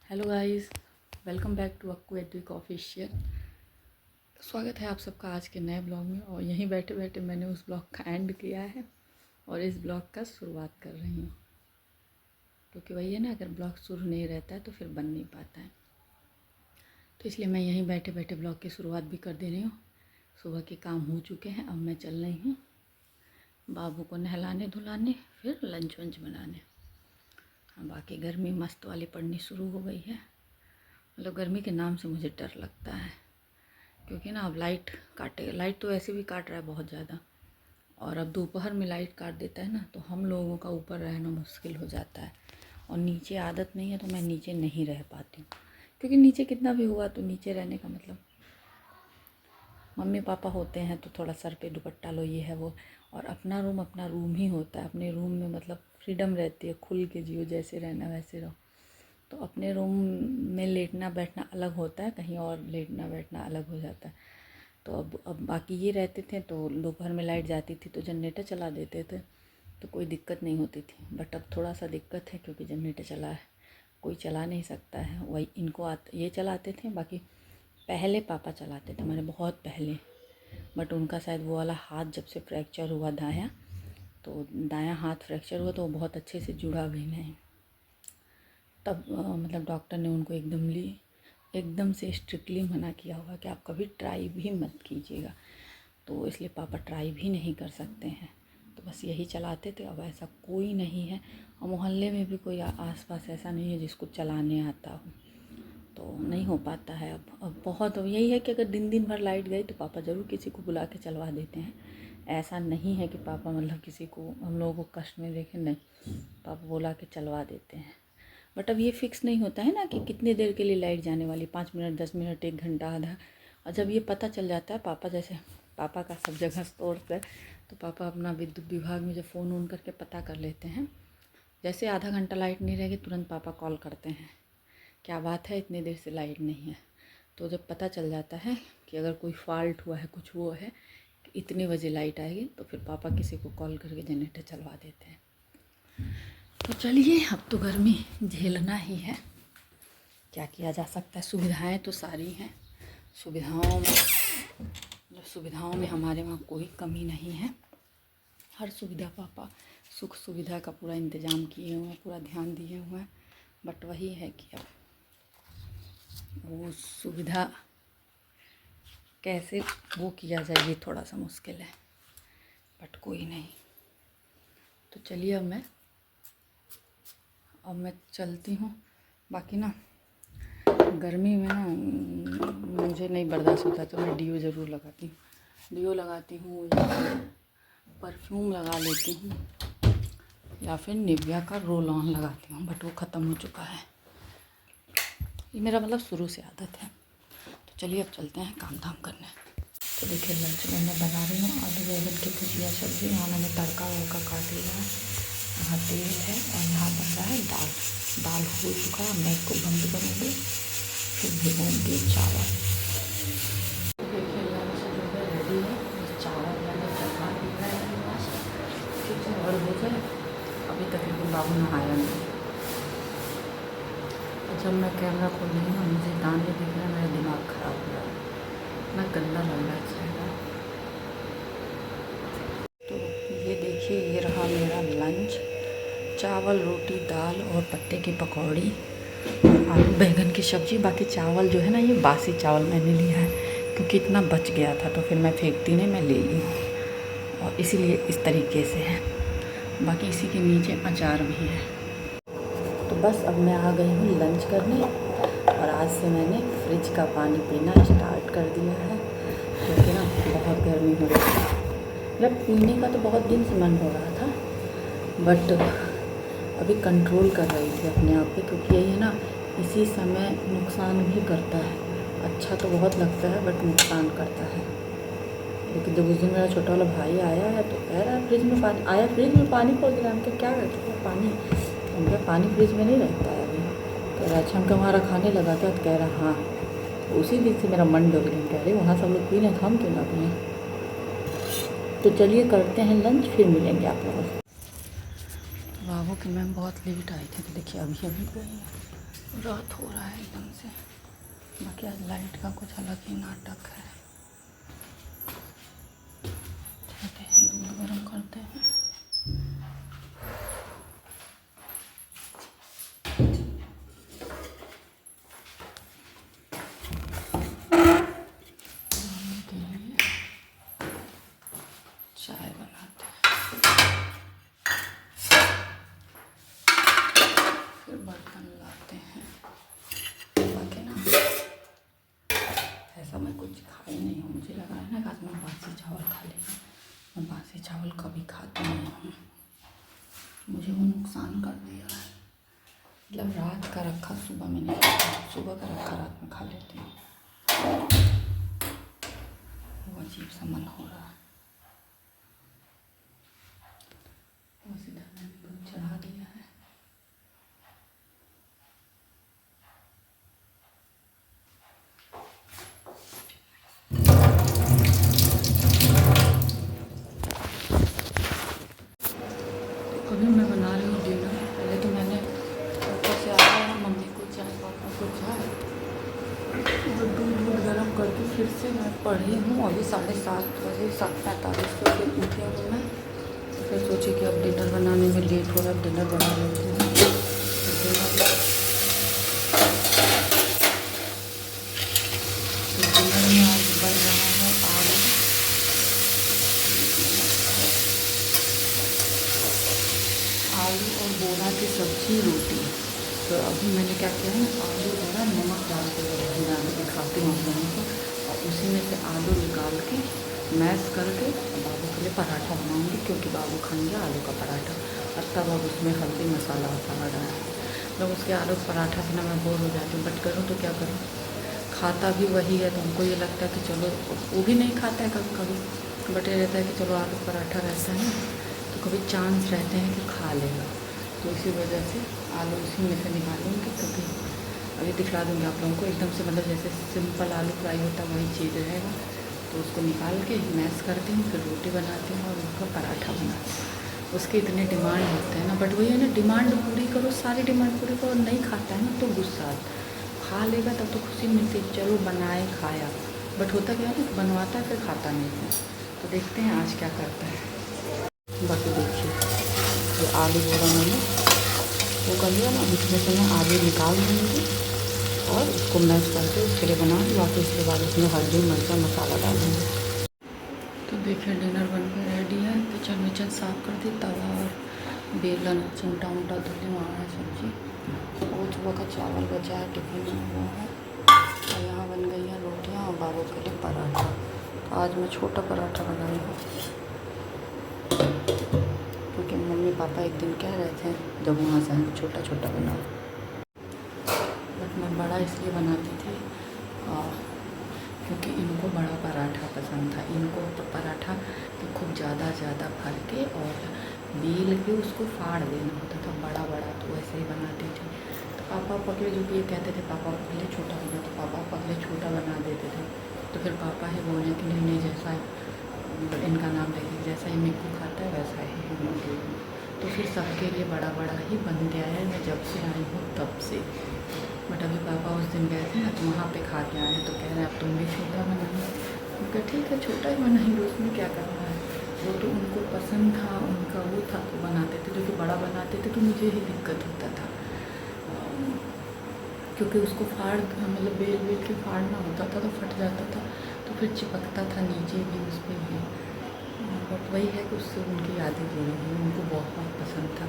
Hello guys, welcome back to Akku Edvik official. स्वागत है आप सबका आज के नए ब्लॉग में। और यहीं बैठे बैठे मैंने उस ब्लॉग का एंड किया है और इस ब्लॉग का शुरुआत कर रही हूँ, क्योंकि वही है ना, अगर ब्लॉग शुरू नहीं रहता है तो फिर बन नहीं पाता है। तो इसलिए मैं यहीं बैठे बैठे ब्लॉग की शुरुआत भी कर दे रही हूँ। सुबह के काम हो चुके हैं, अब मैं चल रही हूँ बाबू को नहलाने धुलाने, फिर लंच वंच बनाने। बाकी गर्मी मस्त वाली पड़नी शुरू हो गई है। मतलब गर्मी के नाम से मुझे डर लगता है, क्योंकि ना अब लाइट काटेगा। लाइट तो ऐसे भी काट रहा है बहुत ज़्यादा, और अब दोपहर में लाइट काट देता है ना, तो हम लोगों का ऊपर रहना मुश्किल हो जाता है। और नीचे आदत नहीं है तो मैं नीचे नहीं रह पाती हूँ, क्योंकि नीचे कितना भी हुआ तो नीचे रहने का मतलब, मम्मी पापा होते हैं तो थोड़ा सर पे दुपट्टा लो, ये है वो। और अपना रूम ही होता है। अपने रूम में मतलब फ्रीडम रहती है, खुल के जियो, जैसे रहना वैसे रहो। तो अपने रूम में लेटना बैठना अलग होता है, कहीं और लेटना बैठना अलग हो जाता है। तो अब बाकी ये रहते थे तो दोपहर में लाइट जाती थी तो जनरेटर चला देते थे, तो कोई दिक्कत नहीं होती थी। बट अब थोड़ा सा दिक्कत है, क्योंकि जनरेटर चला है, कोई चला नहीं सकता है। वही इनको ये चलाते थे, बाकी पहले पापा चलाते थे, मैंने बहुत पहले। बट उनका शायद वो वाला हाथ जब से फ्रैक्चर हुआ दायां, तो दायां हाथ फ्रैक्चर हुआ तो वो बहुत अच्छे से जुड़ा भी नहीं। तब मतलब डॉक्टर ने उनको एकदम से स्ट्रिक्टली मना किया हुआ कि आप कभी ट्राई भी मत कीजिएगा। तो इसलिए पापा ट्राई भी नहीं कर सकते हैं, तो बस यही चलाते थे। अब ऐसा कोई नहीं है, और मोहल्ले में भी कोई आसपास ऐसा नहीं है जिसको चलाने आता हो, तो नहीं हो पाता है। अब बहुत यही है कि अगर दिन भर लाइट गई तो पापा ज़रूर किसी को बुला के चलवा देते हैं। ऐसा नहीं है कि पापा मतलब किसी को, हम लोगों को कष्ट में देखें, नहीं, पापा बुला के चलवा देते हैं। बट अब ये फिक्स नहीं होता है ना कि कितने देर के लिए लाइट जाने वाली, 5 मिनट, 10 मिनट, 1 घंटा, आधा। और जब ये पता चल जाता है, पापा जैसे, पापा का सब जगह सोर्स है, तो पापा अपना विद्युत विभाग में जब फ़ोन ऑन करके पता कर लेते हैं। जैसे आधा घंटा लाइट नहीं रहेगी, तुरंत पापा कॉल करते हैं, क्या बात है, इतनी देर से लाइट नहीं है। तो जब पता चल जाता है कि अगर कोई फॉल्ट हुआ है, कुछ हुआ है, कि इतने बजे लाइट आएगी, तो फिर पापा किसी को कॉल करके जनरेटर चलवा देते हैं। तो चलिए, अब तो गर्मी झेलना ही है, क्या किया जा सकता है। सुविधाएं तो सारी हैं, सुविधाओं में हमारे वहाँ कोई कमी नहीं है। हर सुविधा पापा, सुख सुविधा का पूरा इंतज़ाम किए हुए हैं, पूरा ध्यान दिए हुए हैं। बट वही है कि अब वो सुविधा कैसे वो किया जाए, ये थोड़ा सा मुश्किल है। बट कोई नहीं, तो चलिए अब मैं चलती हूँ। बाकी ना गर्मी में ना मुझे नहीं बर्दाश्त होता, तो मैं डीओ ज़रूर लगाती हूँ। डीओ लगाती हूँ, या परफ्यूम लगा लेती हूँ, या फिर निविया का रोल ऑन लगाती हूँ। बट वो ख़त्म हो चुका है। ये मेरा मतलब शुरू से आदत है। तो चलिए अब चलते हैं काम धाम करने। तो देखिए, लंच में मैं बना रही हूँ आलू बैंगन की भुजिया सब्ज़ी। यहाँ मैंने तड़का वड़का काट लिया है, यहाँ तेल है, और यहाँ बन रहा है दाल। दाल हो चुका है, मैं इसको बंद करूँगी, फिर भिगोऊँगी चावल। देखिए लंच जो है रेडी है। चावल मैंने चढ़ा दिया है, ठीक है, और हो जाए। अभी तक लेकिन बाबू नहाया नहीं। जब मैं कैमरा खोल रही हूँ, मुझे दाने दिख रहे हैं, मेरा दिमाग ख़राब हो रहा है, मैं गंदा लग रहा है चेहरा। तो ये देखिए, ये रहा मेरा लंच। चावल, रोटी, दाल और पत्ते की पकौड़ी और आलू बैंगन की सब्ज़ी। बाकी चावल जो है ना, ये बासी चावल मैंने लिया है, क्योंकि इतना बच गया था तो फिर मैं फेंकती नहीं, मैं ले ली, और इसीलिए इस तरीके से है। बाकी इसी के नीचे अचार भी है। तो बस अब मैं आ गई हूँ लंच करने, और आज से मैंने फ्रिज का पानी पीना स्टार्ट कर दिया है, क्योंकि ना बहुत गर्मी हो रही है। मतलब पीने का तो बहुत दिन से मन हो रहा था, बट अभी कंट्रोल कर रही थी अपने आप पे, क्योंकि यही है ना, इसी समय नुकसान भी करता है। अच्छा तो बहुत लगता है, बट नुकसान करता है। लेकिन जब उस दिन मेरा छोटा वाला भाई आया है तो कह रहा है फ्रिज में पानी आया, फ्रिज में पानी खोल दिया। हम क्या करते हैं, पानी, उनका पानी फ्रिज में नहीं रहता है अभी। कह रहा अच्छा, हम हमारा खाने लगा था, तो कह रहा हाँ। उसी दिन से मेरा मन डोल गया, कह रहे वहाँ सब लोग पी रहे, हम क्यों ना पिए। तो चलिए करते हैं लंच, फिर मिलेंगे आप लोगों से। बाबू की मैम बहुत लेट आई थी, तो देखिए अभी गई है। रात हो रहा है एकदम से। बाकी आज लाइट का कुछ अलग ही नाटक है। चलते हैं दूध गर्म करते हैं। के लिए चाय बनाते हैं, फिर बर्तन लाते हैं। बाकी ना ऐसा मैं कुछ खाई नहीं हूँ। मुझे लगा है ना कि आज मैं बासी चावल खा लेंगे। मैं बासी चावल कभी खाती नहीं हूँ, मुझे वो नुकसान कर दिया है। मतलब रात का रखा सुबह में नहीं खाता, सुबह का रखा रात में खा लेती हूँ। वो अजीब सा मन हो रहा है। बस इधर मैंने दूध चढ़ा दिया है। अभी मैं बना रही हूँ डिनर। पहले तो मैंने ऊपर से आया, मम्मी को चाय, पापा को चाय और दूध गर्म करके फिर से मैं पढ़ी हूँ। अभी 7:30 बजे, 7:45 पे उठी हूँ मैं। तो फिर सोची कि अब डिनर बनाने में लेट हो रहा है, डिनर बना लेती हूँ। डिनर में आज बन रहा है आलू और बोरा की सब्ज़ी, रोटी। तो अभी मैंने क्या किया है, आलू बोरा नमक डाल के भिगा के दिखाती हूँ आप लोगों को। और उसी में से आलू निकाल के मैश करके बाबू के लिए पराठा बनाऊँगी, क्योंकि बाबू खाएंगे आलू का पराठा। और तब अब उसमें हल्दी मसाला वसाला डाला। जब उसके आलू का पराठा से ना मैं बोर हो जाती हूँ, बट करूँ तो क्या करूँ, खाता भी वही है। तो हमको ये लगता है कि चलो, वो भी नहीं खाता है कभी कभी, बट ये रहता है कि चलो आलू पराठा रहता है ना, तो कभी चांस रहते हैं कि खा लेगा। तो इसी वजह से आलू इसी में से निकालूँगी। क्योंकि अभी दिखला दूँगी आप लोगों को, एकदम से मतलब जैसे सिंपल आलू फ्राई होता है वही चीज़ रहेगा। तो उसको निकाल के मैश करती हूँ, फिर रोटी बनाती हूँ और उसका पराठा बनाती हूँ। उसके इतने डिमांड होते हैं ना, बट वही है ना, डिमांड पूरी करो, सारी डिमांड पूरी करो, नहीं खाता है ना तो गुस्सा। खा लेगा तब तो खुशी मिलती है, चलो बनाए खाया। बट होता क्या है, बनवाता है फिर खाता नहीं है। तो देखते हैं आज क्या करता है। बाकी देखिए, ये आलू बोरा मैंने वो कर लिया ना, इसमें से मैं आलू निकाल दूँगी और उसको मैश करके उसके लिए बनाऊँगी। बाकी उसके बाद उसमें हल्दी मिर्चा मसाला डालूँगी। तो देखिए डिनर बनकर रेडी है। किचन विचन साफ़ कर दी, तवा और बेलन चिमटा उमटा धुले, वहाँ है सब्जी। और सुबह का चावल बचा है, टिफिन में हुआ है। और यहाँ बन गई हैं रोटियाँ और बाबू के लिए पराठा। तो आज मैं छोटा पराठा बनाई हूँ, क्योंकि मम्मी पापा एक दिन कह रहे थे जब वहाँ से हम छोटा छोटा बनाओ। बट मैं बड़ा इसलिए बनाती थी क्योंकि इनको बड़ा पराठा पसंद था। इनको तो पराठा तो खूब ज़्यादा भर के और बेल के उसको फाड़ देना होता था बड़ा बड़ा, तो वैसे ही बनाती थी। तो पापा पकड़े जो कि ये कहते थे पापा पहले छोटा बना, तो पापा पहले छोटा बना देते थे। तो फिर पापा ही बोले कि नहीं नहीं, जैसा इनका नाम लेके जैसा ही मिक्कू खाता है वैसा ही हम लोग। तो फिर सबके लिए बड़ा बड़ा ही बन गया है, मैं जब से आई हूँ तब से। बट अभी पापा उस दिन गए थे ना, तो वहाँ पे खा के आए हैं, तो कह रहे हैं अब तुम भी छोटा बनाइए। उनका ठीक है, छोटा ही बनाएंगे, उसमें क्या करना है। वो तो उनको पसंद था, उनका वो था तो बनाते थे। जो कि बड़ा बनाते थे तो मुझे ही दिक्कत होता था, क्योंकि उसको फाड़ मतलब बेल के फाड़ना होता था तो फट जाता था, तो फिर चिपकता था नीचे भी उस पर भी। बट वही है कि उससे उनकी यादें जुड़ी हुई। उनको बहुत पसंद था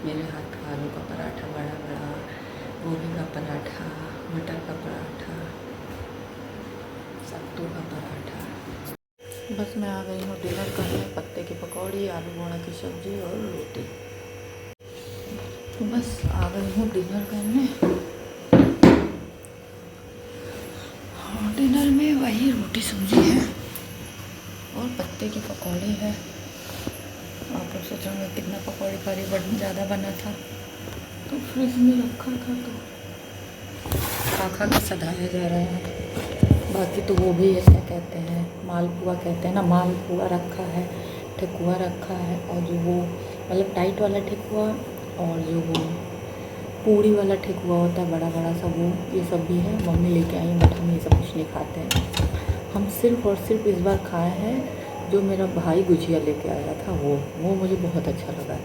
मेरे हाथ का आलू का पराठा, बड़ा बड़ा गोभी का पराठा, मटर का पराठा, सत्तू का पराठा। बस मैं आ गई हूँ डिनर करने। पत्ते की पकौड़ी, आलू बोड़ा की सब्ज़ी और रोटी। तो बस आ गई हूँ डिनर करने। हाँ, डिनर में वही रोटी सब्ज़ी है और पत्ते की पकौड़ी है। आप लोग सोच रहे कितना पकौड़ी पारी बट ज़्यादा बना था तो फ्रिज में रखा था, तो खा के सधाया जा रहा है। बाकी तो वो भी है, क्या कहते हैं, मालपुआ कहते हैं ना, मालपुआ रखा है, ठेकुआ रखा है। और जो वो मतलब टाइट वाला ठेकुआ, और जो वो पूड़ी वाला ठेकुआ होता है बड़ा बड़ा सा, वो ये सब भी है, मम्मी लेके आई, बट हम ये सब कुछ नहीं खाते हैं। हम सिर्फ़ और सिर्फ इस बार खाए हैं जो मेरा भाई गुजिया लेके आया था, वो मुझे बहुत अच्छा लगा।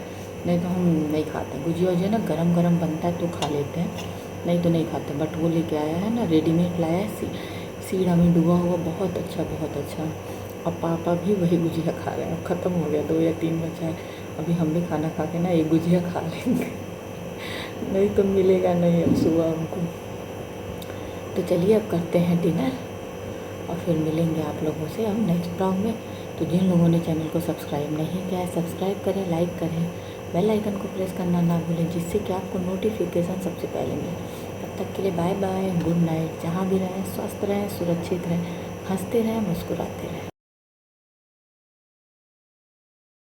नहीं तो हम नहीं खाते गुजिया वुजिया ना, गरम गरम बनता है तो खा लेते हैं, नहीं तो नहीं खाते। बट वो लेके आया है ना, रेडीमेड लाया है, सीड़ा में डुबा हुआ, बहुत अच्छा बहुत अच्छा। और पापा भी वही गुजिया खा रहे हैं, अब ख़त्म हो गया, 2 या 3 बचा है। अभी हम भी खाना खा के ना एक गुजिया खा लेंगे नहीं तो मिलेगा नहीं अब सुबह हमको। तो चलिए अब करते हैं डिनर और फिर मिलेंगे आप लोगों से अब नेक्स्ट ब्लॉग में। तो जिन लोगों ने चैनल को सब्सक्राइब नहीं किया है, सब्सक्राइब करें, लाइक करें, बेल आइकन को प्रेस करना ना भूलें, जिससे कि आपको नोटिफिकेशन सबसे पहले मिले। तब तक के लिए बाय बाय, गुड नाइट। जहाँ भी रहें स्वस्थ रहें, सुरक्षित रहें, हंसते रहें, मुस्कुराते रहें।